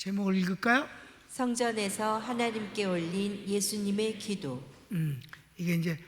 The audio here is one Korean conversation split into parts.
제목을 읽을까요? 성전에서 하나님께 올린 예수님의 기도. 이게 이제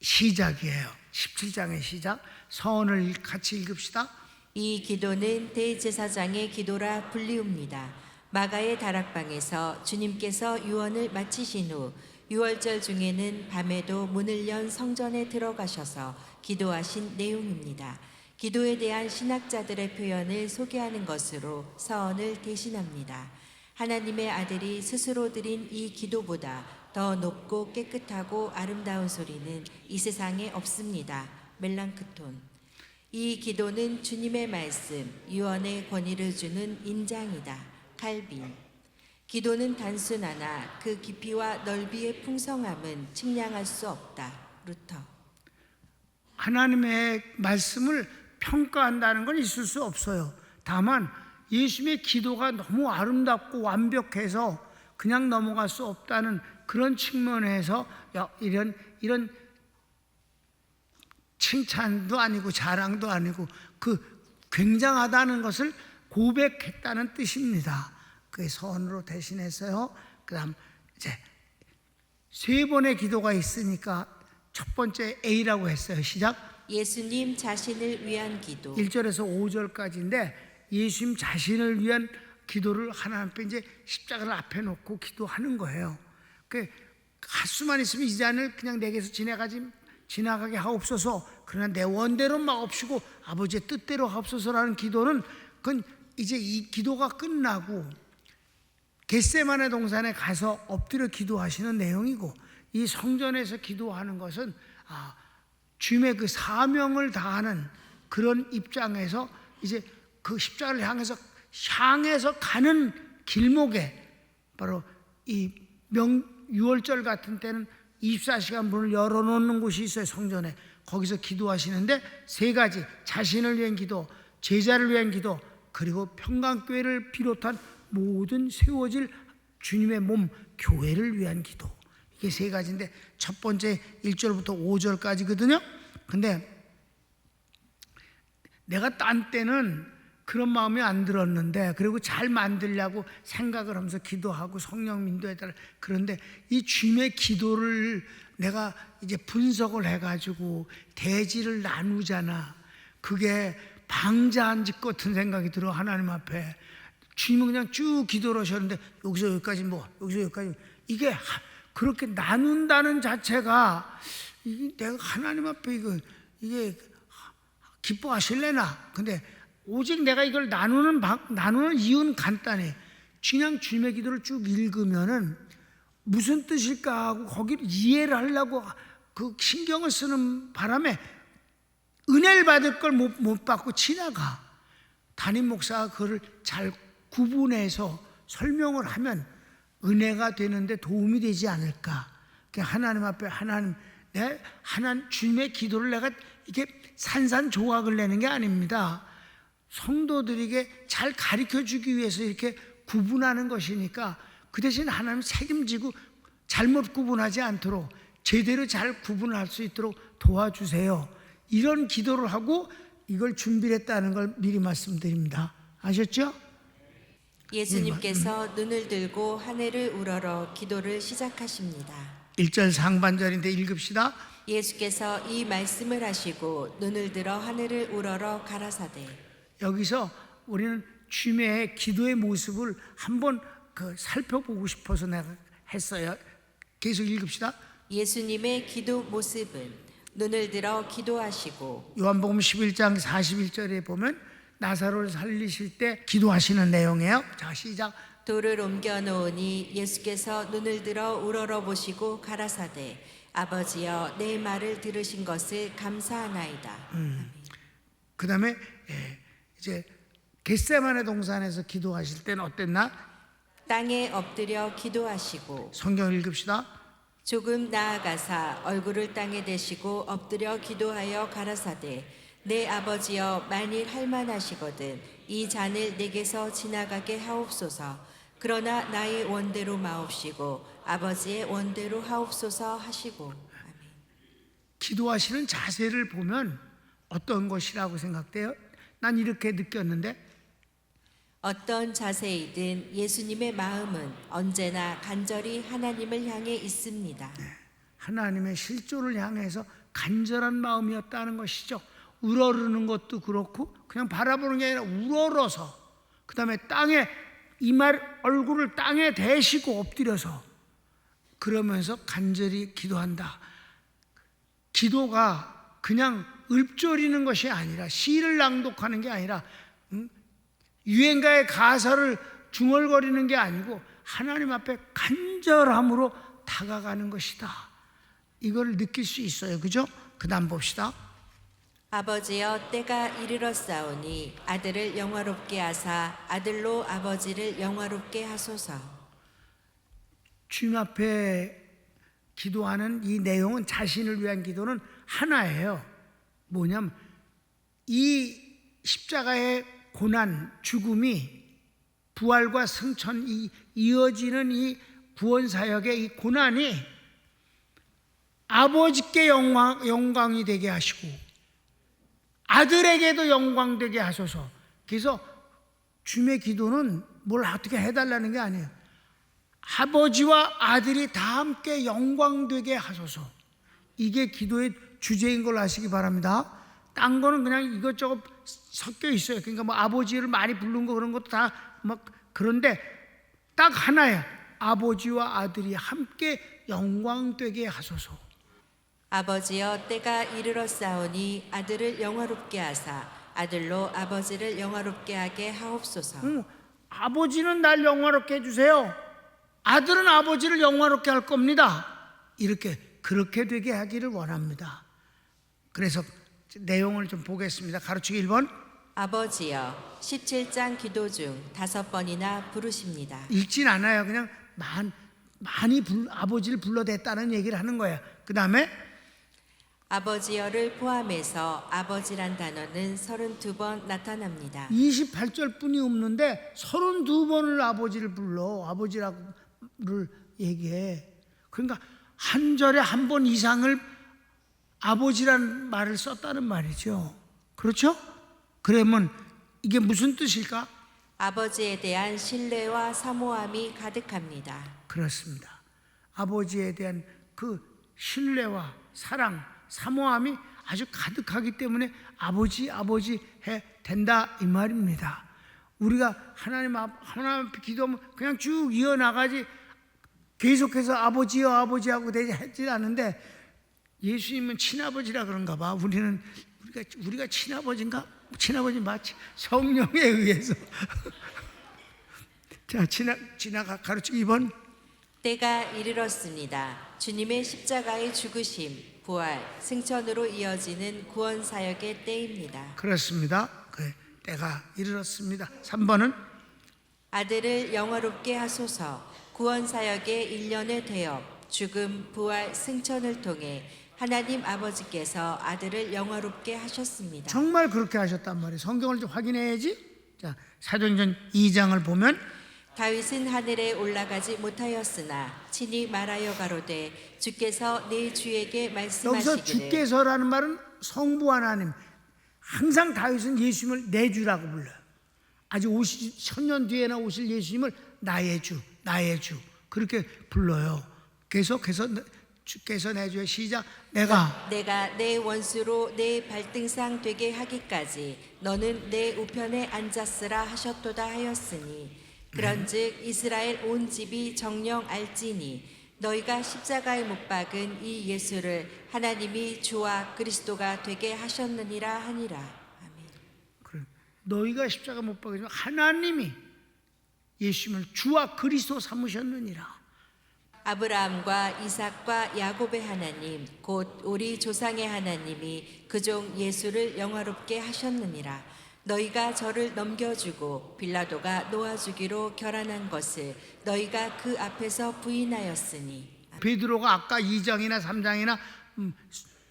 시작이에요. 17장의 시작. 서원을 같이 읽읍시다. 이 기도는 대제사장의 기도라 불리웁니다. 마가의 다락방에서 주님께서 유언을 마치신 후 유월절 중에는 밤에도 문을 연 성전에 들어가셔서 기도하신 내용입니다. 기도에 대한 신학자들의 표현을 소개하는 것으로 서원을 대신합니다. 하나님의 아들이 스스로 드린 이 기도보다 더 높고 깨끗하고 아름다운 소리는 이 세상에 없습니다. 멜랑크톤. 이 기도는 주님의 말씀, 유언의 권위를 주는 인장이다. 칼빈. 기도는 단순하나 그 깊이와 넓이의 풍성함은 측량할 수 없다. 루터. 하나님의 말씀을 평가한다는 건 있을 수 없어요. 다만 예수님의 기도가 너무 아름답고 완벽해서 그냥 넘어갈 수 없다는 그런 측면에서 이런 칭찬도 아니고 자랑도 아니고 그 굉장하다는 것을 고백했다는 뜻입니다. 그게 서원으로 대신했어요. 그다음 이제 세 번의 기도가 있으니까 첫 번째 A라고 했어요. 시작. 예수님 자신을 위한 기도. 1절에서 5절까지인데 예수님 자신을 위한 기도를 하나님 앞에 이제 십자가를 앞에 놓고 기도하는 거예요. 그 할 수만 있으면 이 잔을 그냥 내게서 지나가게 하옵소서. 그러나 내 원대로 마옵시고 아버지의 뜻대로 하옵소서라는 기도는 그건 이제 이 기도가 끝나고 겟세마네 동산에 가서 엎드려 기도하시는 내용이고, 이 성전에서 기도하는 것은 주님의 그 사명을 다하는 그런 입장에서 이제 그 십자가를 향해서 가는 길목에 바로 이 유월절 같은 때는 24시간 문을 열어놓는 곳이 있어요. 성전에. 거기서 기도하시는데 세 가지: 자신을 위한 기도, 제자를 위한 기도, 그리고 평강교회를 비롯한 모든 세워질 주님의 몸 교회를 위한 기도. 이게 세 가지인데 첫 번째 1절부터 5절까지거든요. 근데 내가 딴 때는 그런 마음이 안 들었는데, 그리고 잘 만들려고 생각을 하면서 기도하고 성령 인도에 따라, 그런데 이 주님의 기도를 내가 이제 분석을 해가지고 대지를 나누잖아. 그게 방자한 집 같은 생각이 들어. 하나님 앞에 주님은 그냥 쭉 기도를 하셨는데 여기서 여기까지 여기서 여기까지, 이게 그렇게 나눈다는 자체가 내가 하나님 앞에 이게 기뻐하실래나. 근데 오직 내가 이걸 나누는 이유는 간단해. 그냥 주님의 기도를 쭉 읽으면은 무슨 뜻일까 하고 거기를 이해를 하려고 그 신경을 쓰는 바람에 은혜를 받을 걸 못 받고 지나가. 담임 목사가 그걸 잘 구분해서 설명을 하면 은혜가 되는데 도움이 되지 않을까. 하나님 앞에 주님의 기도를 내가 이게 산산조각을 내는 게 아닙니다. 성도들에게 잘 가르쳐 주기 위해서 이렇게 구분하는 것이니까 그 대신 하나님 책임지고 잘못 구분하지 않도록 제대로 잘 구분할 수 있도록 도와주세요. 이런 기도를 하고 이걸 준비를 했다는 걸 미리 말씀드립니다. 아셨죠? 예수님께서 눈을 들고 하늘을 우러러 기도를 시작하십니다. 1절 상반절인데 읽읍시다. 예수께서 이 말씀을 하시고 눈을 들어 하늘을 우러러 가라사대. 여기서 우리는 주님의 기도의 모습을 한번 살펴보고 싶어서 내가 했어요. 계속 읽읍시다. 예수님의 기도 모습은 눈을 들어 기도하시고. 요한복음 11장 41절에 보면 나사로를 살리실 때 기도하시는 내용이에요. 자, 시작. 돌을 옮겨 놓으니 예수께서 눈을 들어 우러러 보시고 가라사대 아버지여 내 말을 들으신 것을 감사하나이다. 그 다음에 이제 겟세마네 동산에서 기도하실 때는 어땠나? 땅에 엎드려 기도하시고. 성경 읽읍시다. 조금 나아가사 얼굴을 땅에 대시고 엎드려 기도하여 가라사대 내 아버지여 만일 할만하시거든 이 잔을 내게서 지나가게 하옵소서. 그러나 나의 원대로 마옵시고 아버지의 원대로 하옵소서 하시고. 아멘. 기도하시는 자세를 보면 어떤 것이라고 생각돼요? 난 이렇게 느꼈는데 어떤 자세이든 예수님의 마음은 언제나 간절히 하나님을 향해 있습니다. 하나님의 실존을 향해서 간절한 마음이었다는 것이죠. 우러르는 것도 그렇고 그냥 바라보는 게 아니라 우러러서, 그 다음에 땅에 얼굴을 땅에 대시고 엎드려서 그러면서 간절히 기도한다. 기도가 그냥 읊조리는 것이 아니라, 시를 낭독하는 게 아니라, 유행가의 가사를 중얼거리는 게 아니고 하나님 앞에 간절함으로 다가가는 것이다. 이걸 느낄 수 있어요. 그죠? 그 다음 봅시다. 아버지여 때가 이르렀사오니 아들을 영화롭게 하사 아들로 아버지를 영화롭게 하소서. 주님 앞에 기도하는 이 내용은, 자신을 위한 기도는 하나예요. 뭐냐면 이 십자가의 고난, 죽음이 부활과 승천이 이어지는 이 구원사역의 이 고난이 아버지께 영광이 되게 하시고 아들에게도 영광 되게 하소서. 그래서 주님의 기도는 뭘 어떻게 해달라는 게 아니에요. 아버지와 아들이 다 함께 영광 되게 하소서. 이게 기도의 주제인 걸 아시기 바랍니다. 딴 거는 그냥 이것저것 섞여 있어요. 그러니까 뭐 아버지를 많이 부른 거 그런 것도 다 막 그런데 딱 하나야. 아버지와 아들이 함께 영광 되게 하소서. 아버지여 때가 이르렀사오니 아들을 영화롭게 하사 아들로 아버지를 영화롭게 하게 하옵소서. 아버지는 날 영화롭게 해주세요. 아들은 아버지를 영화롭게 할 겁니다. 그렇게 되게 하기를 원합니다. 그래서 내용을 좀 보겠습니다. 가르치기 1번. 아버지여 17장 기도 중 5번이나 부르십니다. 읽진 않아요. 그냥 많이 아버지를 불러댔다는 얘기를 하는 거예요. 그 다음에 아버지여를 포함해서 아버지란 단어는 32번 나타납니다. 28절 뿐이 없는데 32번을 아버지를 불러. 아버지라고를 얘기해. 그러니까 한 절에 한 번 이상을 아버지란 말을 썼다는 말이죠. 그렇죠? 그러면 이게 무슨 뜻일까? 아버지에 대한 신뢰와 사모함이 가득합니다. 그렇습니다. 아버지에 대한 그 신뢰와 사랑, 사모함이 아주 가득하기 때문에 아버지 해 된다 이 말입니다. 우리가 하나님 앞에 기도하면 그냥 쭉 이어나가지 계속해서 아버지요 아버지하고 되지 않는데, 예수님은 친아버지라 그런가 봐. 우리가 친아버지인가? 친아버지 맞지? 성령에 의해서. 자, 지나가 가르치기 2번. 때가 이르렀습니다. 주님의 십자가의 죽으심, 부활, 승천으로 이어지는 구원 사역의 때입니다. 그렇습니다. 때가 이르렀습니다. 3번은 아들을 영화롭게 하소서. 구원 사역의 일련의 대업, 죽음, 부활, 승천을 통해 하나님 아버지께서 아들을 영화롭게 하셨습니다. 정말 그렇게 하셨단 말이에요. 성경을 좀 확인해야지. 자, 사도행전 2장을 보면 다윗은 하늘에 올라가지 못하였으나 친히 말하여 가로되 주께서 내 주에게 여기서 말씀하시기를. 주께서라는 말은 성부 하나님. 항상 다윗은 예수님을 내 주라고 불러요. 아직 1000년 뒤에나 오실 예수님을 나의 주 그렇게 불러요. 계속해서 주께서 내 주의 시작. 내가 내 원수로 내 발등상 되게 하기까지 너는 내 우편에 앉았으라 하셨도다 하였으니, 그런즉 이스라엘 온 집이 정령 알지니 너희가 십자가에 못 박은 이 예수를 하나님이 주와 그리스도가 되게 하셨느니라 하니라. 아멘. 너희가 십자가 못 박으시면 하나님이 예수님을 주와 그리스도 삼으셨느니라. 아브라함과 이삭과 야곱의 하나님 곧 우리 조상의 하나님이 그종 예수를 영화롭게 하셨느니라. 너희가 저를 넘겨주고 빌라도가 놓아주기로 결안한 것을 너희가 그 앞에서 부인하였으니. 베드로가 아까 2장이나 3장이나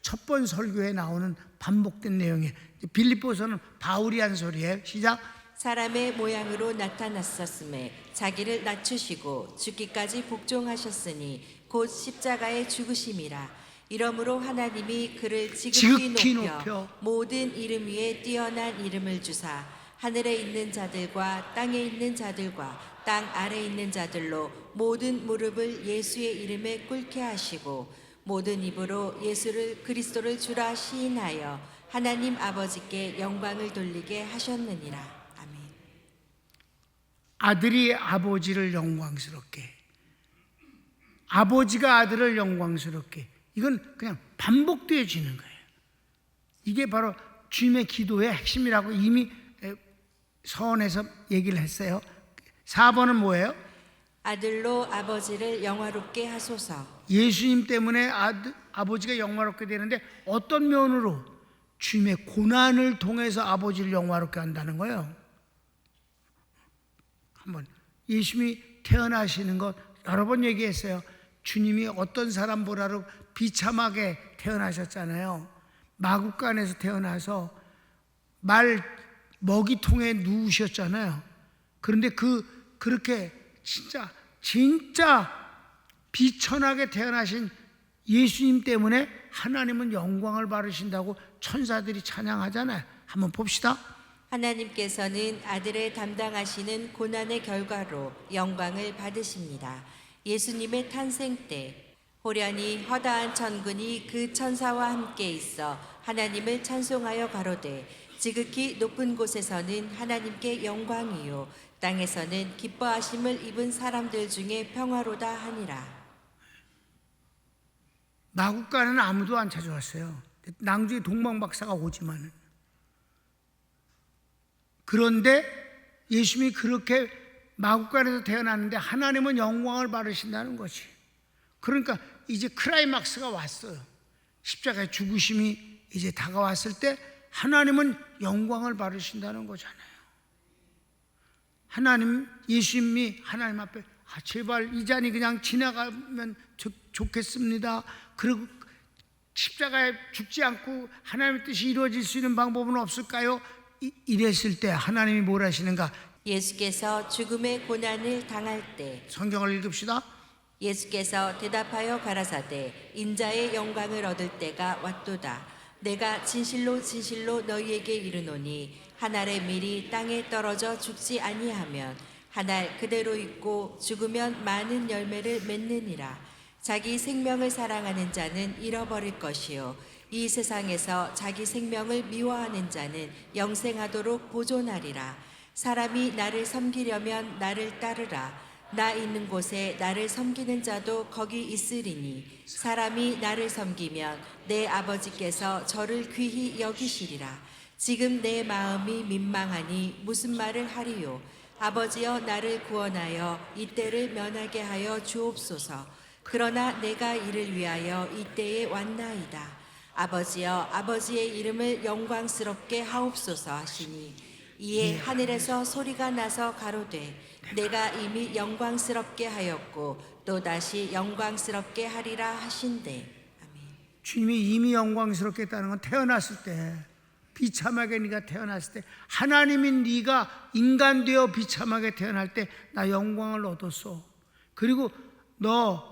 첫 번 설교에 나오는 반복된 내용이에요. 빌립보서는 바울이 한 소리예요. 시작. 사람의 모양으로 나타났었음에 자기를 낮추시고 죽기까지 복종하셨으니 곧 십자가의 죽으심이라. 이러므로 하나님이 그를 지극히 높여 모든 이름 위에 뛰어난 이름을 주사 하늘에 있는 자들과 땅에 있는 자들과 땅 아래 있는 자들로 모든 무릎을 예수의 이름에 꿇게 하시고 모든 입으로 예수를 그리스도를 주라 시인하여 하나님 아버지께 영광을 돌리게 하셨느니라. 아멘. 아들이 아버지를 영광스럽게, 아버지가 아들을 영광스럽게, 이건 그냥 반복되어지는 거예요. 이게 바로 주님의 기도의 핵심이라고 이미 서원에서 얘기를 했어요. 4번은 뭐예요? 아들로 아버지를 영화롭게 하소서. 예수님 때문에 아버지가 영화롭게 되는데 어떤 면으로? 주님의 고난을 통해서 아버지를 영화롭게 한다는 거예요. 한번 예수님이 태어나시는 것 여러 번 얘기했어요. 주님이 어떤 사람보다도 비참하게 태어나셨잖아요. 마구간에서 태어나서 말 먹이통에 누우셨잖아요. 그런데 그렇게 진짜 비천하게 태어나신 예수님 때문에 하나님은 영광을 받으신다고 천사들이 찬양하잖아요. 한번 봅시다. 하나님께서는 아들의 담당하시는 고난의 결과로 영광을 받으십니다. 예수님의 탄생 때 호련히 허다한 천군이 그 천사와 함께 있어 하나님을 찬송하여 가로되 지극히 높은 곳에서는 하나님께 영광이요 땅에서는 기뻐하심을 입은 사람들 중에 평화로다 하니라. 마국간은 아무도 안 찾아왔어요. 낭주의 동방박사가 오지만은. 그런데 예수님이 그렇게 마국간에서 태어났는데 하나님은 영광을 받으신다는 거지. 그러니까 이제 클라이막스가 왔어요. 십자가의 죽으심이 이제 다가왔을 때 하나님은 영광을 받으신다는 거잖아요. 예수님이 하나님 앞에 제발 이 잔이 그냥 지나가면 좋겠습니다. 그리고 십자가에 죽지 않고 하나님의 뜻이 이루어질 수 있는 방법은 없을까요? 이랬을 때 하나님이 뭘 하시는가? 예수께서 죽음의 고난을 당할 때 성경을 읽읍시다. 예수께서 대답하여 가라사대 인자의 영광을 얻을 때가 왔도다. 내가 진실로 진실로 너희에게 이르노니 한 알의 밀이 땅에 떨어져 죽지 아니하면 한 알 그대로 있고 죽으면 많은 열매를 맺느니라. 자기 생명을 사랑하는 자는 잃어버릴 것이요 이 세상에서 자기 생명을 미워하는 자는 영생하도록 보존하리라. 사람이 나를 섬기려면 나를 따르라. 나 있는 곳에 나를 섬기는 자도 거기 있으리니 사람이 나를 섬기면 내 아버지께서 저를 귀히 여기시리라. 지금 내 마음이 민망하니 무슨 말을 하리요. 아버지여 나를 구원하여 이때를 면하게 하여 주옵소서. 그러나 내가 이를 위하여 이때에 왔나이다. 아버지여 아버지의 이름을 영광스럽게 하옵소서 하시니 이에 하늘에서 소리가 나서 가로되 내가 이미 영광스럽게 하였고 또다시 영광스럽게 하리라 하신대. 아멘. 주님이 이미 영광스럽게 했다는 건 태어났을 때 비참하게 네가 태어났을 때 하나님이 네가 인간 되어 비참하게 태어날 때 나 영광을 얻었어. 그리고 너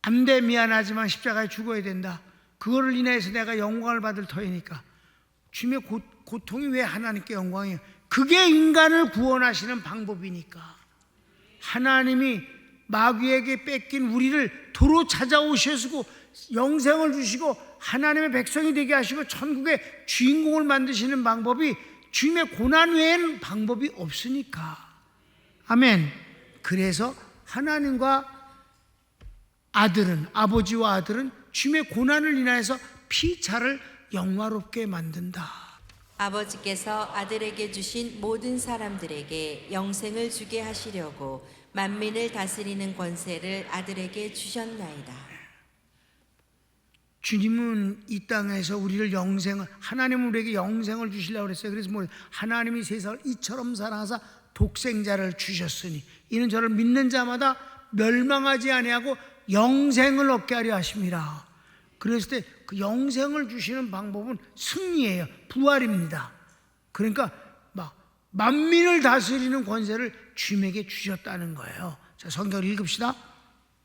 안 돼 미안하지만 십자가에 죽어야 된다. 그거를 인해서 내가 영광을 받을 터이니까. 주님의 고통이 왜 하나님께 영광이에요? 그게 인간을 구원하시는 방법이니까. 하나님이 마귀에게 뺏긴 우리를 도로 찾아오셔서 영생을 주시고 하나님의 백성이 되게 하시고 천국의 주인공을 만드시는 방법이 주님의 고난 외에는 방법이 없으니까. 아멘. 그래서 하나님과 아버지와 아들은 주님의 고난을 인하여서 피차를 영화롭게 만든다. 아버지께서 아들에게 주신 모든 사람들에게 영생을 주게 하시려고 만민을 다스리는 권세를 아들에게 주셨나이다. 주님은 이 땅에서 우리를 하나님은 우리에게 영생을 주시려고 그랬어요. 그래서 하나님이 세상을 이처럼 사랑하사 독생자를 주셨으니 이는 저를 믿는 자마다 멸망하지 아니하고 영생을 얻게 하려 하심이라. 그랬을 때 그 영생을 주시는 방법은 승리예요. 부활입니다. 그러니까 만민을 다스리는 권세를 주님에게 주셨다는 거예요. 자, 성경을 읽읍시다.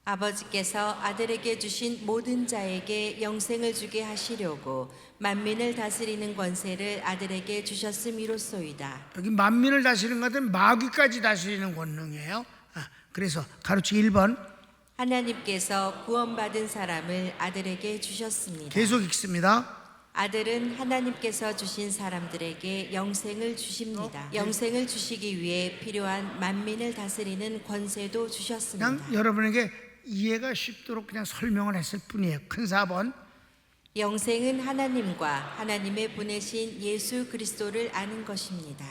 아버지께서 아들에게 주신 모든 자에게 영생을 주게 하시려고 만민을 다스리는 권세를 아들에게 주셨음이로소이다. 여기 만민을 다스리는 것은 마귀까지 다스리는 권능이에요. 그래서 가로치기 1번 하나님께서 구원받은 사람을 아들에게 주셨습니다. 계속 읽습니다. 아들은 하나님께서 주신 사람들에게 영생을 주십니다. 영생을 주시기 위해 필요한 만민을 다스리는 권세도 주셨습니다. 그냥 여러분에게 이해가 쉽도록 그냥 설명을 했을 뿐이에요. 큰 4번 영생은 하나님과 하나님의 보내신 예수 그리스도를 아는 것입니다.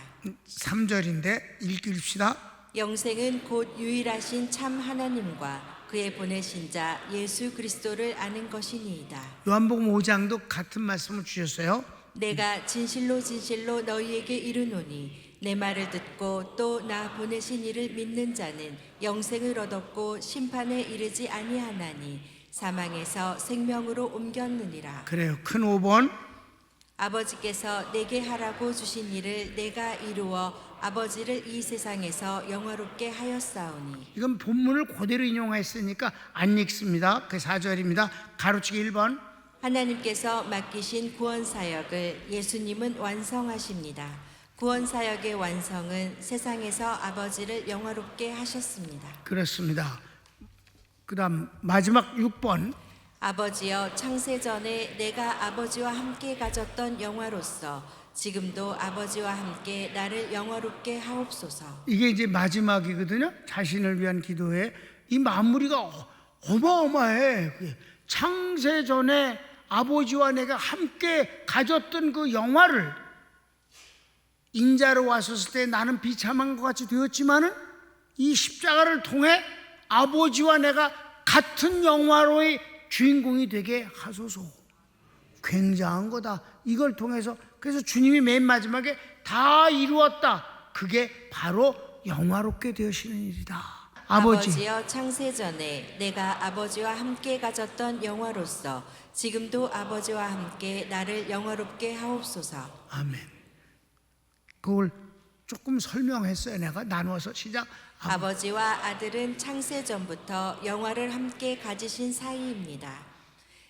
3절인데 읽읍시다. 영생은 곧 유일하신 참 하나님과 그의 보내신 자 예수 그리스도를 아는 것이니이다. 요한복음 5장도 같은 말씀을 주셨어요. 내가 진실로 진실로 너희에게 이르노니 내 말을 듣고 또 나 보내신 이를 믿는 자는 영생을 얻었고 심판에 이르지 아니하나니 사망에서 생명으로 옮겼느니라. 그래요. 큰 5번 아버지께서 내게 하라고 주신 일을 내가 이루어 아버지를 이 세상에서 영화롭게 하였사오니. 이건 본문을 그대로 인용했으니까 안 읽습니다. 그 4절입니다. 가로치기 1번 하나님께서 맡기신 구원 사역을 예수님은 완성하십니다. 구원 사역의 완성은 세상에서 아버지를 영화롭게 하셨습니다. 그렇습니다. 그 다음 마지막 6번 아버지여 창세 전에 내가 아버지와 함께 가졌던 영화로서 지금도 아버지와 함께 나를 영화롭게 하옵소서. 이게 이제 마지막이거든요. 자신을 위한 기도에 이 마무리가 어마어마해. 창세 전에 아버지와 내가 함께 가졌던 그 영화를 인자로 왔었을 때 나는 비참한 것 같이 되었지만은 이 십자가를 통해 아버지와 내가 같은 영화로의 주인공이 되게 하소서. 굉장한 거다. 이걸 통해서 그래서 주님이 맨 마지막에 다 이루었다. 그게 바로 영화롭게 되시는 일이다. 아버지여 창세 전에 내가 아버지와 함께 가졌던 영화로서 지금도 아버지와 함께 나를 영화롭게 하옵소서. 아멘. 그걸 조금 설명했어요. 내가 나누어서 시작. 아버지와 아들은 창세 전부터 영화를 함께 가지신 사이입니다.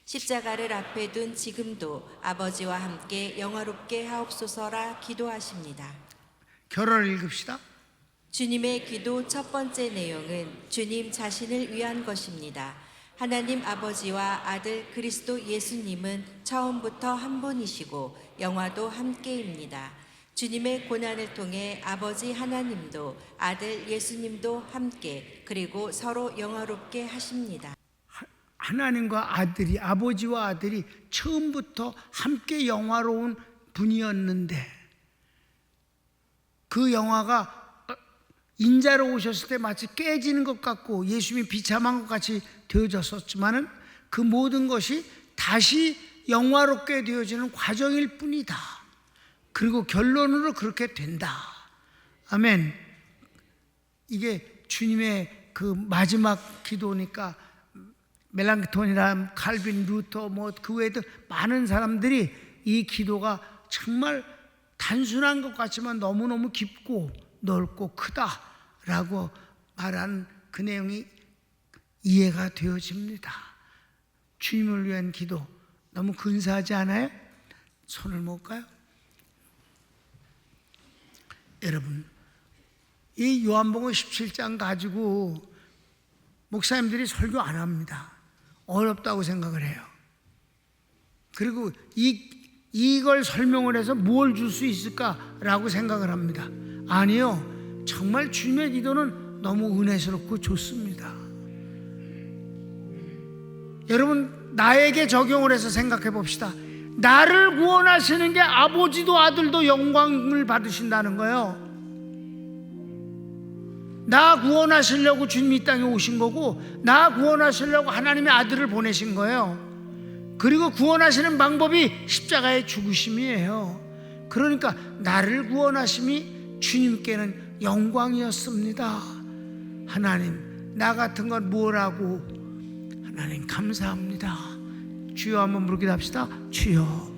십자가를 앞에 둔 지금도 아버지와 함께 영화롭게 하옵소서라 기도하십니다. 결어를 읽읍시다. 주님의 기도 첫 번째 내용은 주님 자신을 위한 것입니다. 하나님 아버지와 아들 그리스도 예수님은 처음부터 한 분이시고 영화도 함께입니다. 주님의 고난을 통해 아버지 하나님도 아들 예수님도 함께 그리고 서로 영화롭게 하십니다. 하나님과 아들이 아버지와 아들이 처음부터 함께 영화로운 분이었는데 그 영화가 인자로 오셨을 때 마치 깨지는 것 같고 예수님이 비참한 것 같이 되어졌었지만은 그 모든 것이 다시 영화롭게 되어지는 과정일 뿐이다. 그리고 결론으로 그렇게 된다. 아멘. 이게 주님의 그 마지막 기도니까 멜랑크톤이나 칼빈, 루터 그 외에도 많은 사람들이 이 기도가 정말 단순한 것 같지만 너무너무 깊고 넓고 크다라고 말한 그 내용이 이해가 되어집니다. 주님을 위한 기도 너무 근사하지 않아요? 손을 모을까요? 여러분, 이 요한복음 17장 가지고 목사님들이 설교 안 합니다. 어렵다고 생각을 해요. 그리고 이걸 설명을 해서 뭘 줄 수 있을까라고 생각을 합니다. 아니요, 정말 주님의 기도는 너무 은혜스럽고 좋습니다. 여러분, 나에게 적용을 해서 생각해 봅시다. 나를 구원하시는 게 아버지도 아들도 영광을 받으신다는 거예요. 나 구원하시려고 주님이 이 땅에 오신 거고 나 구원하시려고 하나님의 아들을 보내신 거예요. 그리고 구원하시는 방법이 십자가의 죽으심이에요. 그러니까 나를 구원하심이 주님께는 영광이었습니다. 하나님, 나 같은 건 뭐라고? 하나님 감사합니다. 주여 한번 부르기도 합시다. 주여.